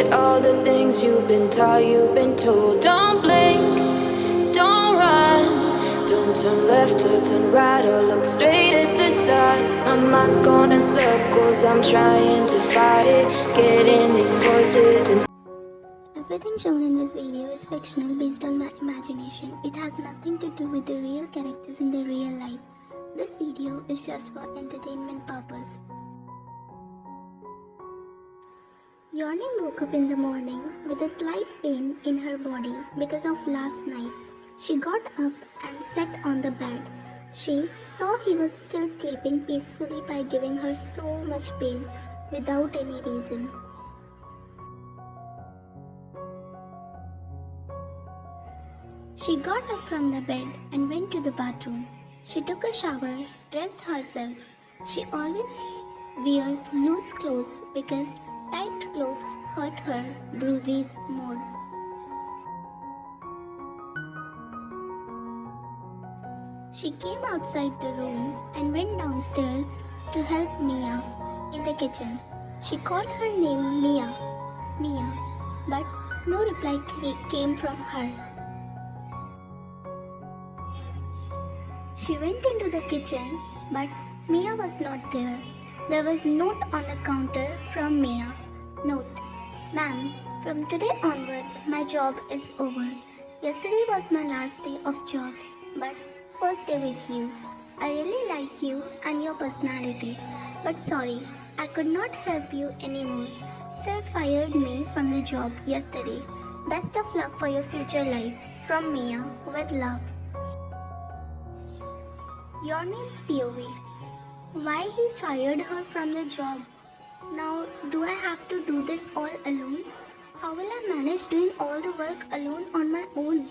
forget all the things you've been taught, you've been told. Don't blink, don't run, don't turn left or turn right or look straight at the sun. My mind's going in circles, I'm trying to fight it, getting these voices and Everything shown in this video is fictional based on my imagination. It has nothing to do with the real characters in the real life. This video is just for entertainment purpose. Yearning woke up in the morning with a slight pain in her body because of last night. She got up and sat on the bed. She saw he was still sleeping peacefully by giving her so much pain without any reason. She got up from the bed and went to the bathroom. She took a shower, dressed herself. She always wears loose clothes because tight clothes hurt her bruises more. She came outside the room and went downstairs to help Mia in the kitchen. She called her name Mia, but no reply came from her. She went into the kitchen, but Mia was not there. There was a note on the counter from Mia. Note: Ma'am, from today onwards, my job is over. Yesterday was my last day of job, but first day with you. I really like you and your personality, but sorry, I could not help you anymore. Sir fired me from the job yesterday. Best of luck for your future life. From Mia, with love. Your name's POV. Why he fired her from the job? Now, do I have to do this all alone? How will I manage doing all the work alone on my own?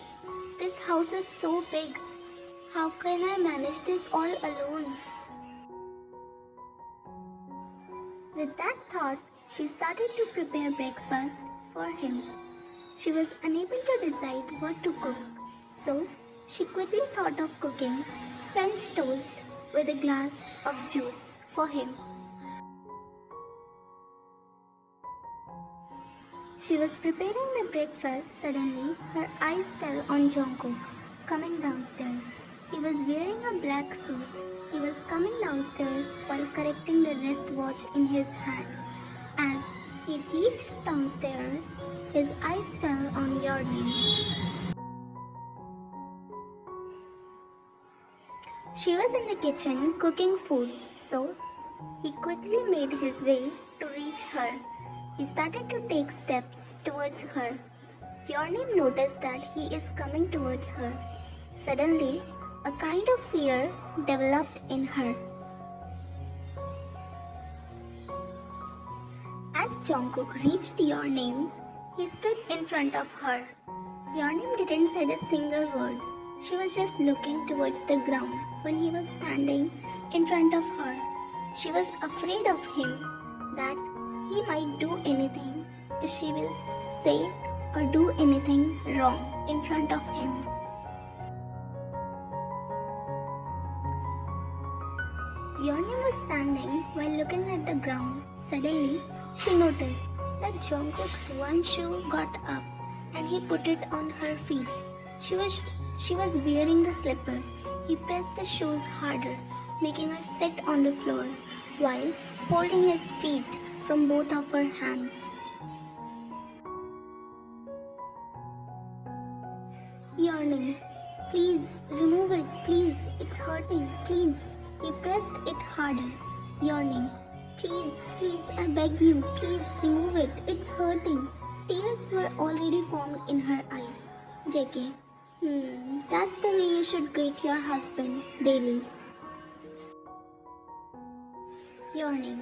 This house is so big. How can I manage this all alone? With that thought, she started to prepare breakfast for him. She was unable to decide what to cook, so she quickly thought of cooking French toast with a glass of juice for him. She was preparing the breakfast. Suddenly, her eyes fell on Jungkook coming downstairs. He was wearing a black suit. He was coming downstairs while correcting the wristwatch in his hand. As he reached downstairs, his eyes fell on Yearning. She was in the kitchen cooking food, so he quickly made his way to reach her. He started to take steps towards her. Yearning noticed that he is coming towards her. Suddenly, a kind of fear developed in her. As Jungkook reached Yearning, he stood in front of her. Yearning didn't say a single word. She was just looking towards the ground when he was standing in front of her. She was afraid of him, that he might do anything if she will say or do anything wrong in front of him. Yearning was standing while looking at the ground. Suddenly, she noticed that Jungkook's one shoe got up and he put it on her feet. She was wearing the slipper. He pressed the shoes harder, making her sit on the floor while holding his feet from both of her hands. Yearning, please, remove it, please, it's hurting, please. He pressed it harder. Yearning, please, I beg you, please remove it, it's hurting. Tears were already formed in her eyes. JK, that's the way you should greet your husband daily. Yearning,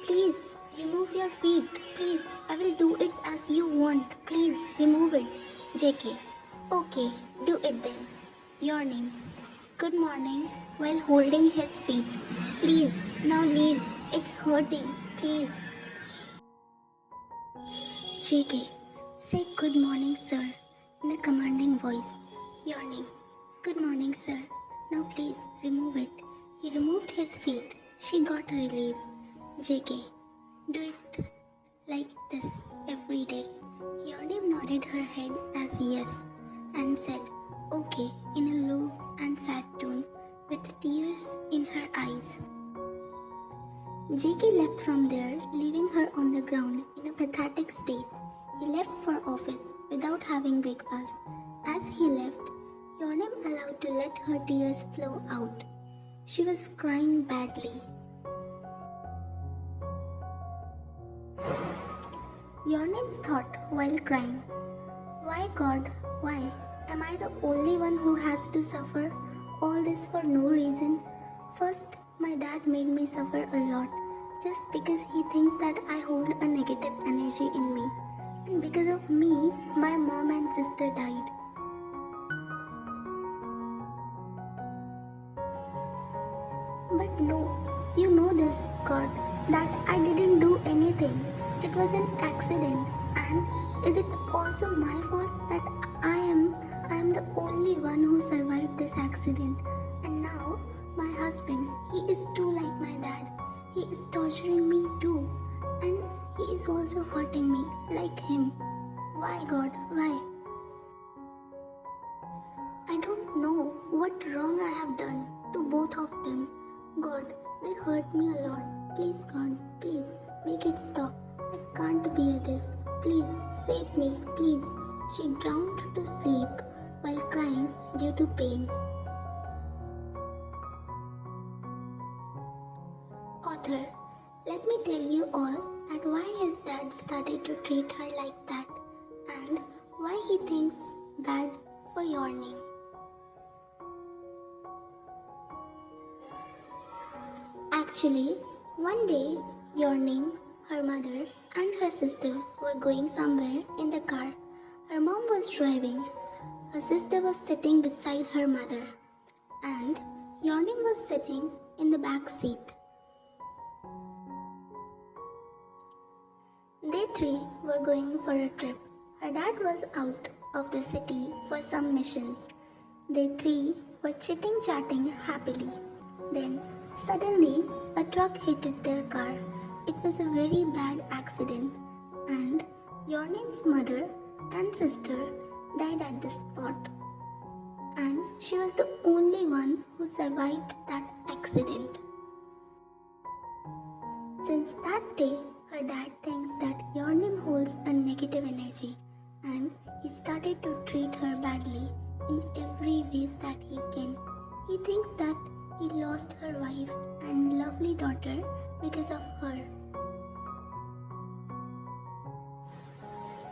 please remove your feet. Please, I will do it as you want. Please remove it. JK, okay, do it then. Yearning, good morning, while holding his feet. Please, now leave. It's hurting. Please. JK, say good morning, sir, in a commanding voice. Yearning, good morning, sir. Now please remove it. He removed his feet. She got relief. JK, do it like this. every day. Yarnim nodded her head as yes and said, okay, in a low and sad tone with tears in her eyes. Jk left from there, leaving her on the ground in a pathetic state. He left for office without having breakfast. As he left, Yarnim allowed to let her tears flow out. She was crying badly. Yarnim's thought while crying, why God, why? Am I the only one who has to suffer all this for no reason? First, my dad made me suffer a lot just because he thinks that I hold a negative energy in me. And because of me, my mom and sister died. But no, you know this, God, that I didn't do anything. It was an accident. And is it also my fault that I am the only one who survived this accident? And now, my husband, he is too like my dad. He is torturing me too. And he is also hurting me like him. Why, God, why? I don't know what wrong I have done to both of them. God, they hurt me a lot. Please, God, please, make it stop. I can't bear this. Please, save me, please. She drowned to sleep while crying due to pain. Author, let me tell you all that why his dad started to treat her like that and why he thinks bad for Yarnim. Actually, one day, Yarnim, her mother, and her sister were going somewhere in the car. Her mom was driving. Her sister was sitting beside her mother, and Yarnim was sitting in the back seat. They three were going for a trip. Her dad was out of the city for some missions. They three were chitting-chatting happily. Then, suddenly, a truck hit their car. It was a very bad accident, and Yarnim's mother and sister died at the spot. And she was the only one who survived that accident. Since that day, her dad thinks that Yarnim holds a negative energy, and he started to treat her badly in every ways that he can. He thinks that he lost her wife and lovely daughter because of her.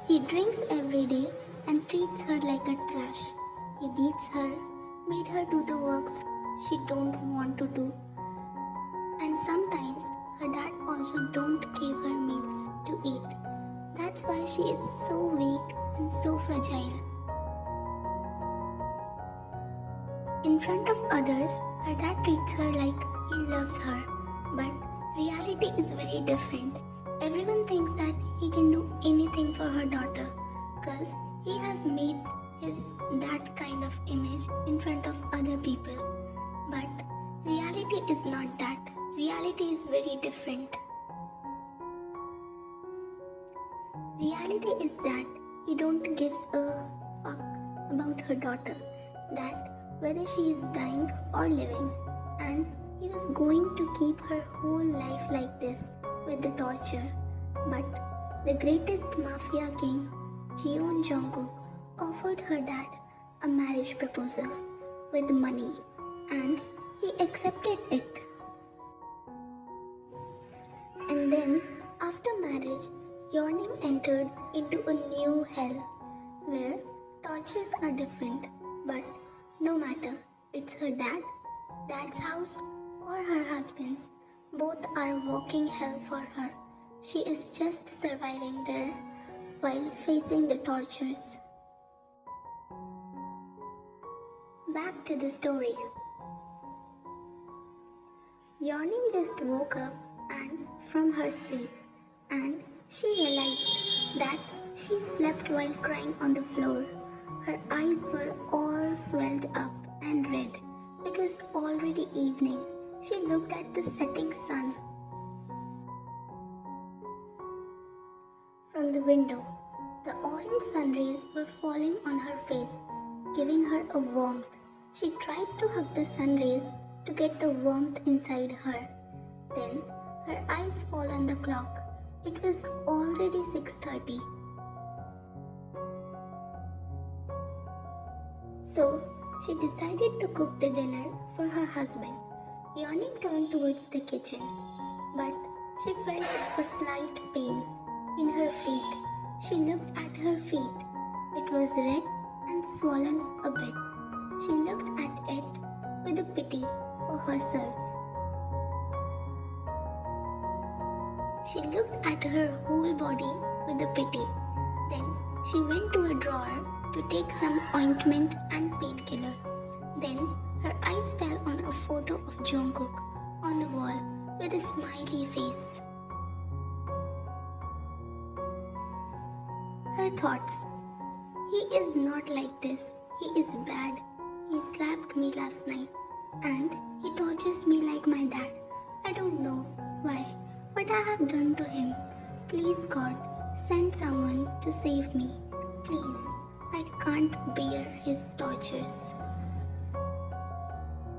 He drinks every day and treats her like a trash. He beats her, made her do the works she don't want to do. And sometimes her dad also don't give her meals to eat. That's why she is so weak and so fragile. In front of others, her dad treats her like he loves her. But reality is very different. Everyone thinks that he can do anything for her daughter because he has made that kind of image in front of other people. But reality is not that. Reality is very different. Reality is that he don't gives a fuck about her daughter, that whether she is dying or living, and he was going to keep her whole life like this with the torture. But the greatest mafia king, Jungkook, offered her dad a marriage proposal with money, and he accepted it. And then, after marriage, Yarnim entered into a new hell where tortures are different, but no matter it's her dad's house, or her husband's, both are walking hell for her. She is just surviving there while facing the tortures. Back to the story. Yarnim just woke up and from her sleep, and she realized that she slept while crying on the floor. Her eyes were all swelled up and red. It was already evening. She looked at the setting sun. from the window. The orange sun rays were falling on her face, giving her a warmth. She tried to hug the sun rays to get the warmth inside her. Then her eyes fall on the clock. It was already 6:30. So she decided to cook the dinner for her husband. Yawning turned towards the kitchen, but she felt a slight pain in her feet. She looked at her feet. It was red and swollen a bit. She looked at it with a pity for herself. She looked at her whole body with a pity. Then she went to a drawer to take some ointment and painkiller. Then her eyes fell on a photo of Jungkook on the wall with a smiley face. Her thoughts: he is not like this. He is bad. He slapped me last night and he tortures me like my dad. I don't know why, what I have done to him. Please God, send someone to save me. Please, I can't bear his tortures.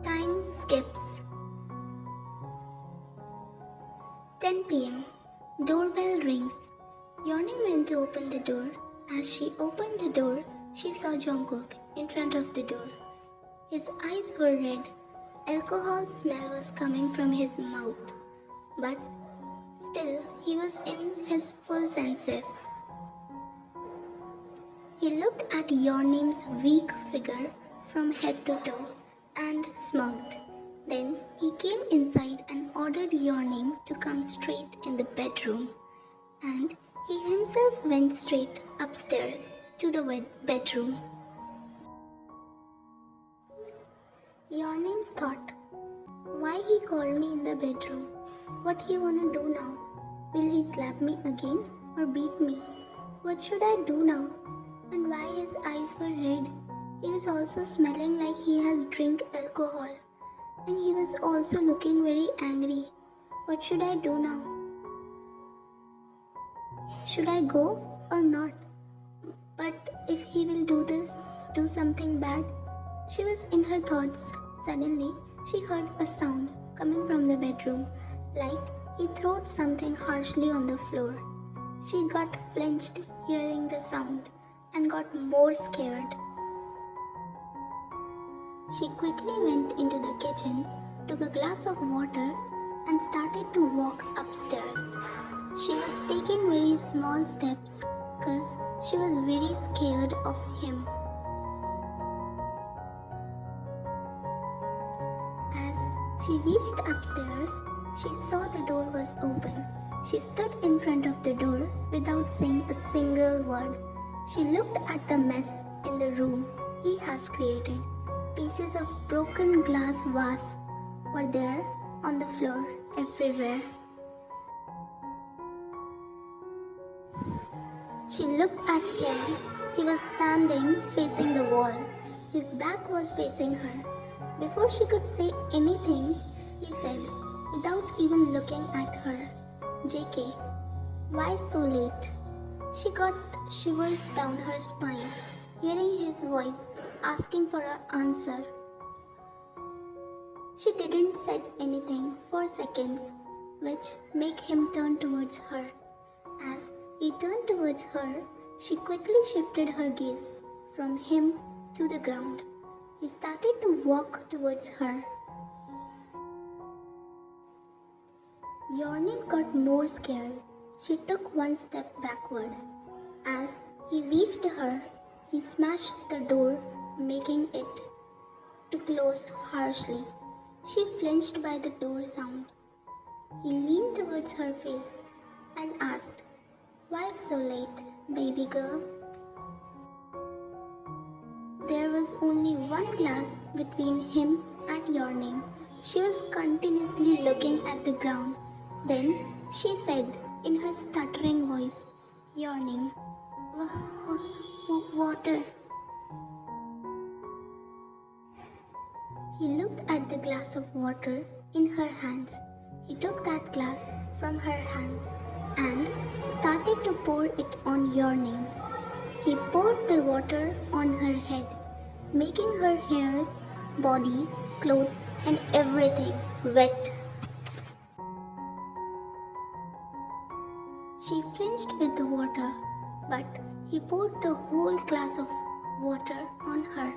Time skips. 10 p.m. Doorbell rings. Yawning went to open the door. As she opened the door, she saw Jungkook in front of the door. His eyes were red. Alcohol smell was coming from his mouth. But still, he was in his full senses. He looked at Yeonim's weak figure from head to toe and smirked. Then he came inside and ordered Yeonim to come straight in the bedroom. And he himself went straight upstairs to the bedroom. Yeonim's thought, why he called me in the bedroom? What he wanna do now? Will he slap me again or beat me? What should I do now? And why his eyes were red? He was also smelling like he has drink alcohol. And he was also looking very angry. What should I do now? Should I go or not? But if he will do something bad? She was in her thoughts. Suddenly, she heard a sound coming from the bedroom, like he threw something harshly on the floor. She got flinched hearing the sound and got more scared. She quickly went into the kitchen, took a glass of water and started to walk upstairs. She was taking very small steps because she was very scared of him. As she reached upstairs, she saw the door was open. She stood in front of the door without saying a single word. She looked at the mess in the room he has created. Pieces of broken glass vase were there on the floor everywhere. She looked at him. He was standing facing the wall. His back was facing her. Before she could say anything, he said, without even looking at her, "JK, why so late?" She got shivers down her spine, hearing his voice asking for an answer. She didn't say anything for seconds, which made him turn towards her. As he turned towards her, she quickly shifted her gaze from him to the ground. He started to walk towards her. Yeonim got more scared. She took one step backward. As he reached her, he smashed the door, making it to close harshly. She flinched by the door sound. He leaned towards her face and asked, "Why so late, baby girl?" There was only one glass between him and Yeonim. She was continuously looking at the ground. Then she said in her stuttering voice, "Yeonim, water." He looked at the glass of water in her hands. He took that glass from her hands and started to pour it on your name. He poured the water on her head, making her hairs, body, clothes, and everything wet. She flinched with the water, but he poured the whole glass of water on her.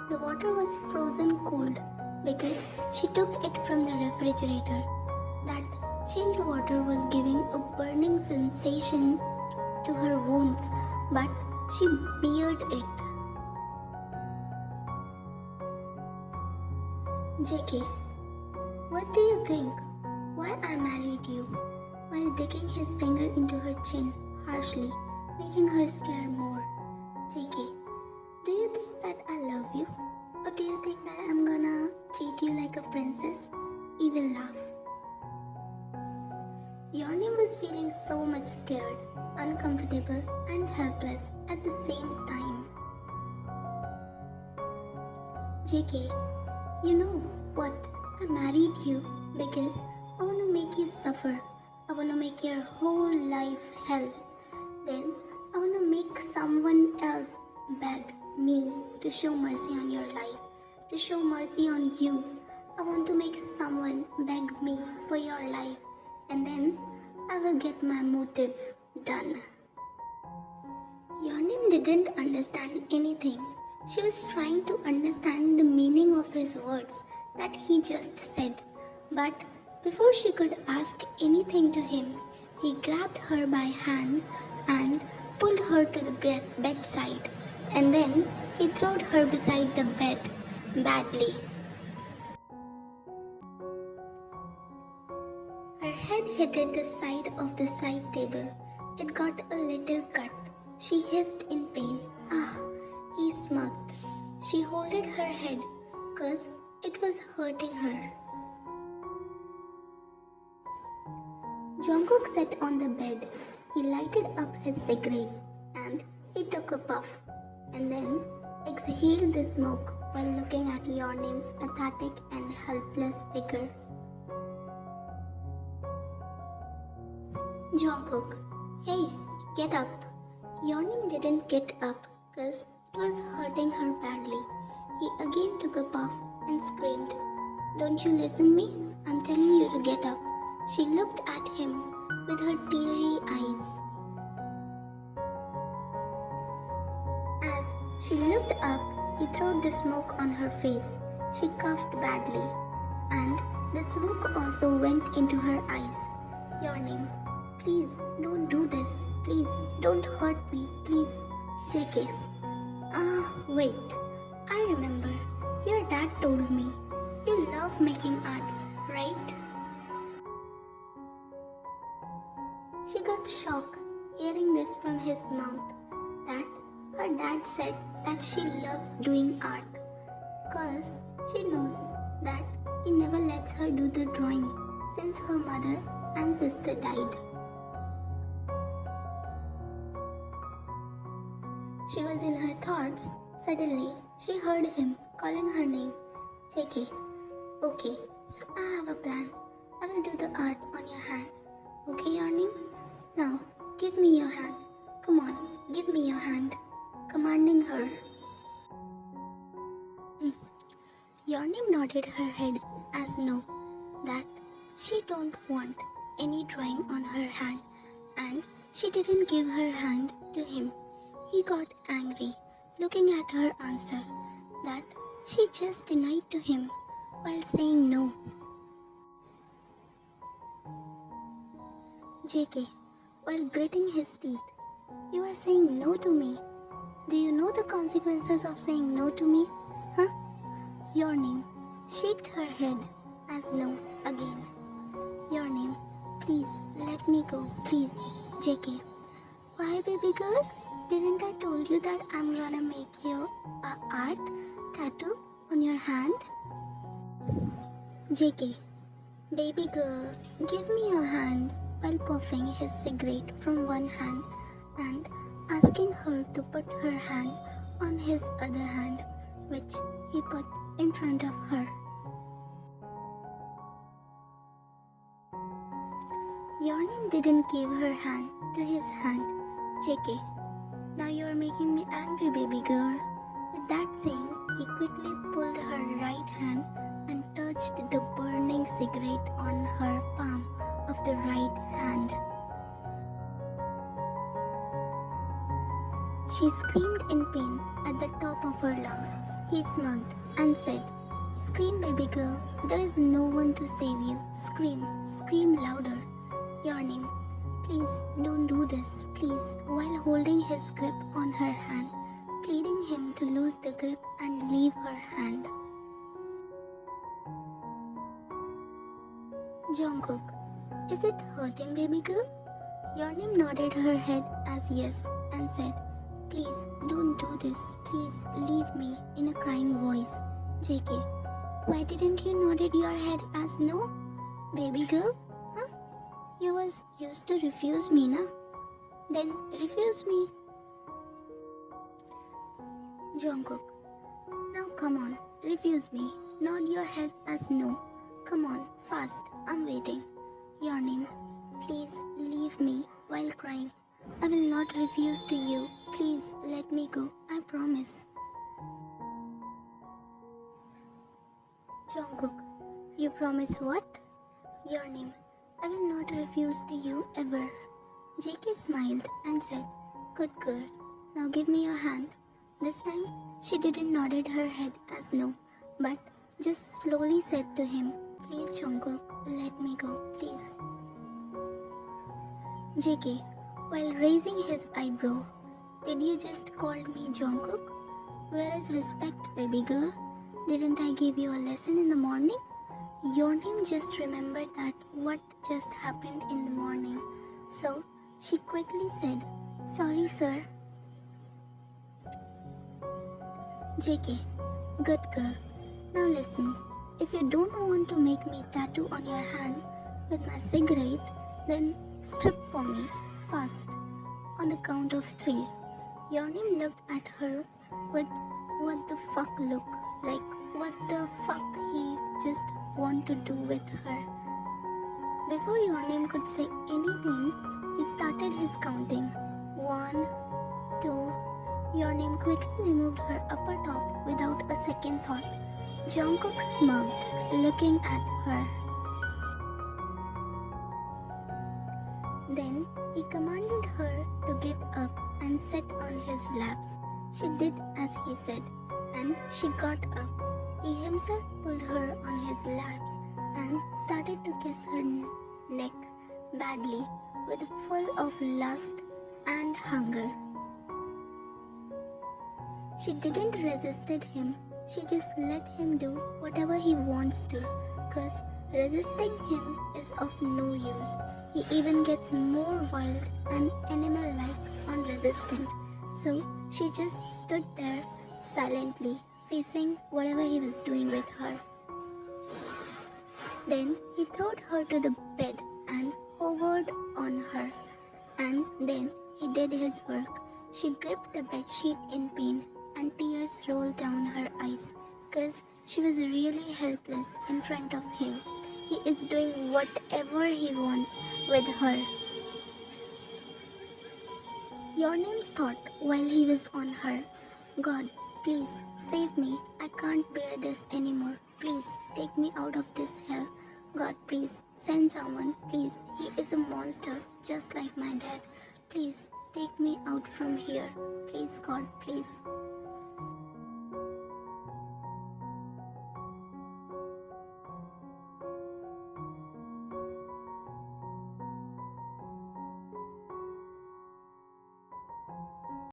The water was frozen cold because she took it from the refrigerator. That chilled water was giving a burning sensation to her wounds, but she beared it. Jkff, what do you think? Why I married you? While digging his finger into her chin harshly, making her scare more. Jkff, do you think that I love you? Or do you think that I'm gonna treat you like a princess? Evil laugh. Yarnim was feeling so much scared, uncomfortable, and helpless at the same time. Jkff, you know what? I married you because I want to make you suffer. I want to make your whole life hell. Then I want to make someone else beg me to show mercy on your life, to show mercy on you. I want to make someone beg me for your life, and then I will get my motive done. Yarnim didn't understand anything. She was trying to understand the meaning of his words that he just said. But before she could ask anything to him, he grabbed her by hand and pulled her to the bedside. And then he threw her beside the bed badly. Her head hit the side of the side table. It got a little cut. She hissed in pain. Ah, he smirked. She holded her head, 'cause it was hurting her. Jungkook sat on the bed. He lighted up his cigarette and he took a puff and then exhaled the smoke while looking at Yarnim's pathetic and helpless figure. Jungkook, hey, get up. Yarnim didn't get up because it was hurting her badly. He again took a puff and screamed, "Don't you listen me? I'm telling you to get up." She looked at him with her teary eyes. As she looked up, he threw the smoke on her face. She coughed badly, and the smoke also went into her eyes. Yarnim, please don't do this. Please don't hurt me. Please. Jkff. Wait. I remember. Your dad told me you love making arts, right? She got shocked hearing this from his mouth, that her dad said that she loves doing art, 'cause she knows that he never lets her do the drawing since her mother and sister died. She was in her thoughts. Suddenly, she heard him calling her name. Jkff. Okay, so I have a plan. I will do the art on your hand. Okay, Yarnim? Now, give me your hand. Come on, give me your hand. Commanding her. Yarnim nodded her head as no, that she don't want any drawing on her hand, and she didn't give her hand to him. He got angry, looking at her answer, that she just denied to him while saying no. Jkff, while gritting his teeth, "You are saying no to me. Do you know the consequences of saying no to me? Huh?" Yarnim shook her head as no again. Yarnim, please let me go, please. Jkff, why, baby girl? Didn't I told you that I'm gonna make you a art tattoo on your hand? Jkff, baby girl, give me your hand, while puffing his cigarette from one hand and asking her to put her hand on his other hand, which he put in front of her. Yeonim didn't give her hand to his hand. JK, now you're making me angry, baby girl. With that saying, he quickly pulled her right hand and touched the burning cigarette on her palm of the right hand. She screamed in pain at the top of her lungs. He smirked and said, "Scream, baby girl. There is no one to save you. Scream, scream louder." Yearning, "Please don't do this, please," while holding his grip on her hand, pleading him to lose the grip and leave her hand. Jungkook, "Is it hurting, baby girl?" Yearning nodded her head as yes and said, "Please don't do this, please leave me," in a crying voice. JK, "Why didn't you nodded your head as no? Baby girl? Huh? You was used to refuse me, na? Then refuse me." Jungkook, "Now come on, refuse me. Nod your head as no. Come on, fast, I'm waiting." Yearning, "Please leave me," while crying. "I will not refuse to you. Please let me go, I promise." Jungkook, "You promise what?" Yearning, "I will not refuse to you ever." JK smiled and said, "Good girl, now give me your hand." This time, she didn't nodded her head as no, but just slowly said to him, "Please, Jungkook, let me go, please." JK, while raising his eyebrow, "Did you just call me Jungkook? Where is respect, baby girl? Didn't I give you a lesson in the morning?" Your name just remembered that what just happened in the morning, so she quickly said, "Sorry, sir." JK, "Good girl. Now listen, if you don't want to make me tattoo on your hand with my cigarette, then strip for me, fast. On the count of 3. Yeonim looked at her with what the fuck look, like what the fuck he just want to do with her. Before Yeonim could say anything, he started his counting. 1, 2. Yeonim quickly removed her upper top without a second thought. Jungkook smirked, looking at her. Then he commanded her to get up and sit on his laps. She did as he said, and she got up. He himself pulled her on his laps and started to kiss her neck badly, with full of lust and hunger. She didn't resisted him. She just let him do whatever he wants to, cause resisting him is of no use. He even gets more wild and animal-like on resistant. So she just stood there silently, facing whatever he was doing with her. Then he throwed her to the bed and hovered on her. And then he did his work. She gripped the bedsheet in pain and tears rolled down her eyes, cause she was really helpless in front of him. He is doing whatever he wants with her. Your name's thought while he was on her. "God, please save me. I can't bear this anymore. Please take me out of this hell. God, please send someone. Please, he is a monster just like my dad. Please take me out from here. Please, God, please."